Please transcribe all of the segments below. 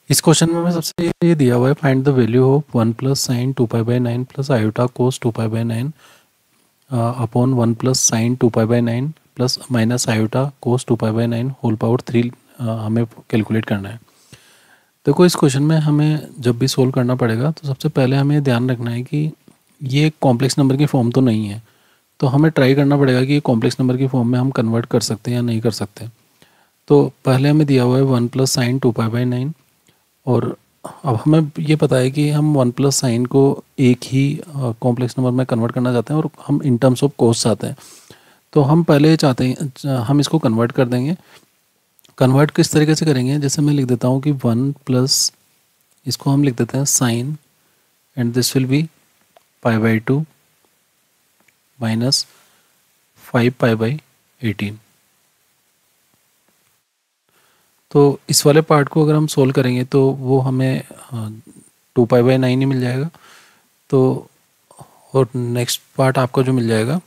इस क्वेश्चन में सबसे ये दिया हुआ है, find the value of 1 plus sine 2π/9 plus iota cos 2π/9 upon 1 plus sine 2π/9 plus minus iota cos 2π/9 whole power 3 हमें कैलकुलेट करना है। देखो, इस क्वेश्चन में हमें जब भी सोल्व करना पड़ेगा तो सबसे पहले हमें ध्यान रखना है कि ये कॉम्प्लेक्स नंबर की फॉर्म तो नहीं है, तो हमें ट्राई करना पड़ेगा कि ये कॉम्प्लेक्स नंबर की फॉर्म में हम कन्वर्ट कर सकते हैं या नहीं कर सकते। तो पहले हमें दिया हुआ है 1 प्लस साइन 2π/9, और अब हमें ये पता है कि हम 1 प्लस साइन को एक ही कॉम्प्लेक्स नंबर में कन्वर्ट करना चाहते हैं और हम इन टर्म्स ऑफ कोस चाहते हैं। तो हम पहले चाहते हैं हम इसको कन्वर्ट कर देंगे। कन्वर्ट किस तरीके से करेंगे, जैसे मैं लिख देता हूँ कि 1 प्लस, इसको हम लिख देते हैं sine, and this will be π/2 minus 5π/18। तो इस वाले पार्ट को अगर हम सोल्व करेंगे तो वो हमें 2π/9 ही मिल जाएगा। तो और नेक्स्ट पार्ट आपका जो मिल जाएगा,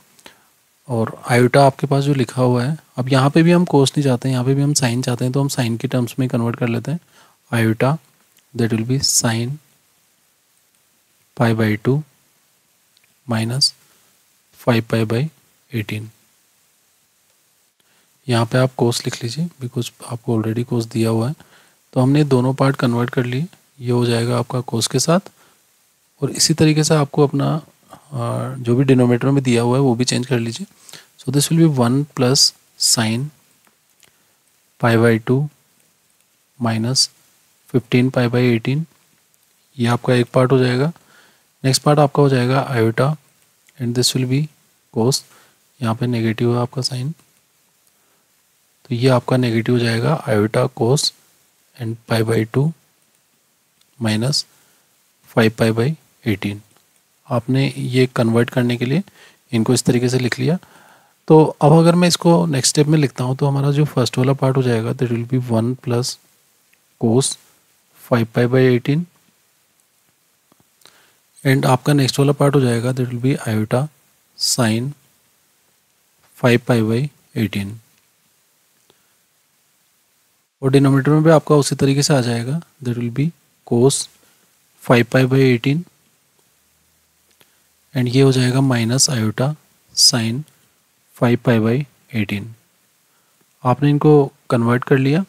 और आयोटा आपके पास जो लिखा हुआ है, अब यहाँ पे भी हम कोस नहीं चाहते हैं, यहाँ पे भी हम साइन चाहते हैं, तो हम साइन की टर्म्स में कन्वर्ट कर लेते हैं। Iota that will be sine π/2 minus 5π/18। यहाँ पे आप कोस लिख लीजिए बिकॉज आपको ऑलरेडी कोस दिया हुआ है। तो हमने दोनों पार्ट कन्वर्ट कर लिए, ये हो जाएगा आपका कोस के साथ। और इसी तरीके से आपको अपना जो भी डिनोमिनेटर में दिया हुआ है वो भी चेंज कर लीजिए। So this will be 1 plus sine π/2 minus 15π/18। ये आपका एक पार्ट हो जाएगा। नेक्स्ट पार्ट आपका हो जाएगा iota, and this will be cos. यहाँ पे नेगेटिव है आपका साइन, तो ये आपका नेगेटिव हो जाएगा आयोटा कोस एंड π/2 माइनस 5π/18। आपने ये कन्वर्ट करने के लिए इनको इस तरीके से लिख लिया। तो अब अगर मैं इसको नेक्स्ट स्टेप में लिखता हूँ तो हमारा जो फर्स्ट वाला पार्ट हो जाएगा that will be 1 plus cos 5π/18, and आपका नेक्स्ट वाला पार्ट हो जाएगा that will be iota sine 5π/18। और डिनोमिनेटर में भी आपका उसी तरीके से आ जाएगा, that will be cos 5π/18, and ये हो जाएगा माइनस आयोटा साइन 5π/18। आपने इनको कन्वर्ट कर लिया।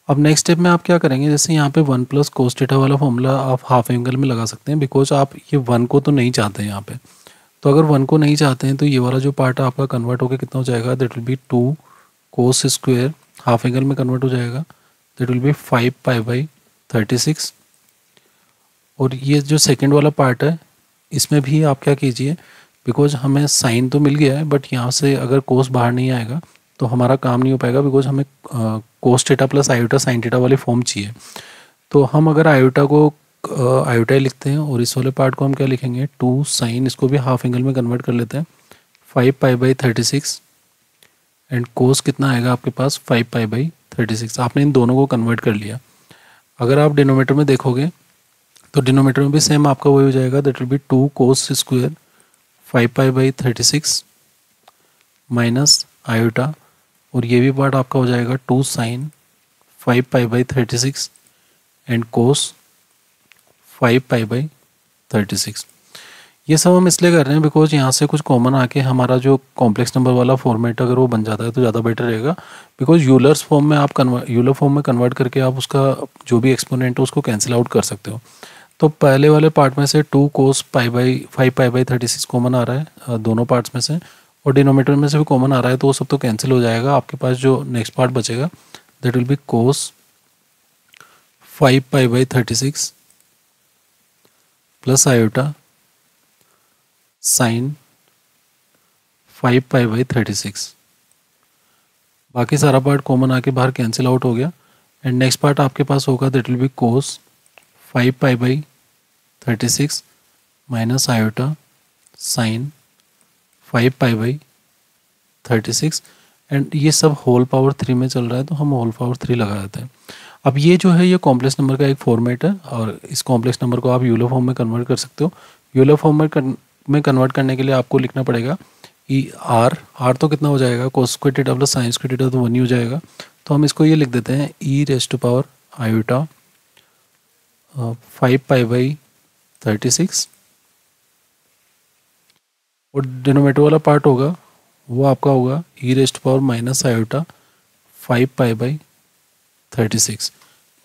अब नेक्स्ट स्टेप में आप क्या करेंगे, जैसे यहाँ पे 1 प्लस कोस थीटा वाला फॉर्मूला आप हाफ एंगल में लगा सकते हैं, बिकॉज आप ये 1 को तो नहीं चाहते हैं यहाँ पे। तो अगर 1 को नहीं चाहते हैं तो ये वाला जो पार्ट है आपका कन्वर्ट होकर कितना हो जाएगा, that will be 2 cos square, half angle में कन्वर्ट हो जाएगा, दैट विल बी 5π/36। और ये जो सेकेंड वाला पार्ट है इसमें भी आप क्या कीजिए, बिकॉज हमें साइन तो मिल गया है बट यहाँ से अगर कोस बाहर नहीं आएगा तो हमारा काम नहीं हो पाएगा, बिकॉज हमें cos theta plus iota sine theta वाली फॉर्म चाहिए। तो हम अगर आयोटा को आयोटा ही लिखते हैं और इस वाले पार्ट को हम क्या लिखेंगे, 2 साइन, इसको भी हाफ एंगल में कन्वर्ट कर लेते हैं, 5π/36, एंड कोस कितना आएगा आपके पास 5π/36। आपने इन दोनों को कन्वर्ट कर लिया। अगर आप डिनोमिनेटर में देखोगे तो डिनोमिनेटर में भी सेम आपका वही हो जाएगा, that will be 2 cos square 5π/36 minus iota, और ये भी पार्ट आपका हो जाएगा 2 साइन 5π/36 एंड कोस 5π/36। ये सब हम इसलिए कर रहे हैं बिकॉज यहाँ से कुछ कॉमन आके हमारा जो कॉम्प्लेक्स नंबर वाला फॉर्मेट अगर वो बन जाता है तो ज़्यादा बेटर रहेगा, बिकॉज यूलर्स फॉर्म में आप यूलर फॉर्म में कन्वर्ट करके आप उसका जो भी एक्सपोनेंट है उसको कैंसिल आउट कर सकते हो। तो पहले वाले पार्ट में से 2 कोस 5π/36 कॉमन आ रहा है दोनों पार्ट्स में से, और डिनोमिनेटर में से भी कॉमन आ रहा है, तो वो सब तो कैंसिल हो जाएगा। आपके पास जो नेक्स्ट पार्ट बचेगा that will be cos 5π/36 plus iota sine 5π/36। बाकी सारा पार्ट कॉमन आके बाहर कैंसिल आउट हो गया, एंड नेक्स्ट पार्ट आपके पास होगा that will be cos 5π/36 minus iota sine 5π/36, and ये सब होल पावर 3 में चल रहा है तो हम होल पावर 3 लगा देते हैं। अब ये जो है ये कॉम्प्लेक्स नंबर का एक फॉर्मेट है, और इस कॉम्प्लेक्स नंबर को आप यूलर फॉर्म में कन्वर्ट कर सकते हो। यूलर फॉर्म में कन्वर्ट करने के लिए आपको लिखना पड़ेगा ई आर तो कितना हो जाएगा, cos square theta plus sine square theta तो 1 ही हो जाएगा। तो हम इसको ये लिख देते हैं e⁻⁴ आयोटा 5 पाई/36 और डिनोमीटर वाला पार्ट होगा वो आपका होगा e⁻⁻⁻ 5 पाई/36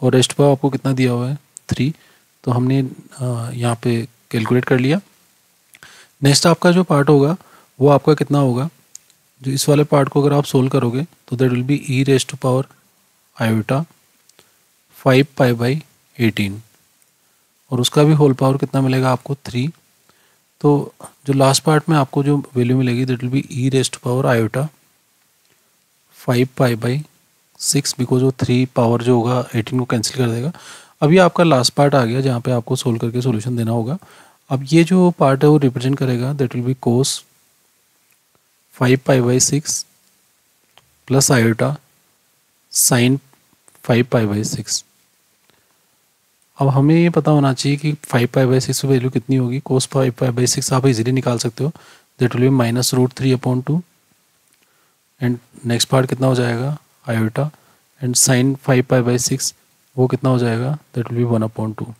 और रेस्ट पावर आपको कितना दिया हुआ है 3। तो हमने यहाँ पे कैलकुलेट कर लिया। नेक्स्ट आपका जो पार्ट होगा वो आपका कितना होगा, जो इस वाले पार्ट को अगर आप सोल्व करोगे तो दैट विल बी e⁻⁻⁻ 5 पाई/18 और उसका भी होल पावर कितना मिलेगा आपको 3। तो जो लास्ट पार्ट में आपको जो वैल्यू मिलेगी दैट विल बी e⁻⁻⁻ 5 पाई/6 बिकॉज वो 3 पावर जो होगा 18 को कैंसिल कर देगा। अब ये आपका लास्ट पार्ट आ गया जहाँ पे आपको सोल्व करके सॉल्यूशन देना होगा। अब ये जो पार्ट है वो रिप्रेजेंट करेगा दैट विल बी कोस 5 पाई/6 प्लस आयोटा साइन 5 पाई/6। अब हमें ये पता होना चाहिए कि 5 पाई/6 की वैल्यू कितनी होगी। कोस 5 पाई/6 आप इजीली निकाल सकते हो, that will B -√3/2 and next part कितना हो जाएगा आयोटा एंड साइन 5 पाई/6 वो कितना हो जाएगा दैट विल बी 1/2।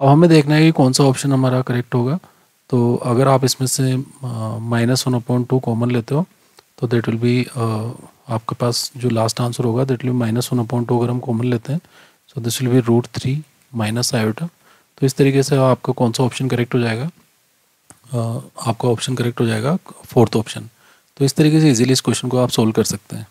अब हमें देखना है कि कौन सा ऑप्शन हमारा करेक्ट होगा। तो अगर आप इसमें से -1/2 कॉमन लेते हो तो दैट विल बी आपके पास जो लास्ट आंसर होगा दैट विल बी -1/2 अगर हम कॉमन लेते हैं सो this will B √3 minus iota. तो इस तरीके से आपका कौन सा ऑप्शन करेक्ट हो जाएगा, आपका ऑप्शन करेक्ट हो जाएगा 4th ऑप्शन। तो इस तरीके से इजीली इस क्वेश्चन को आप सोल्व कर सकते हैं।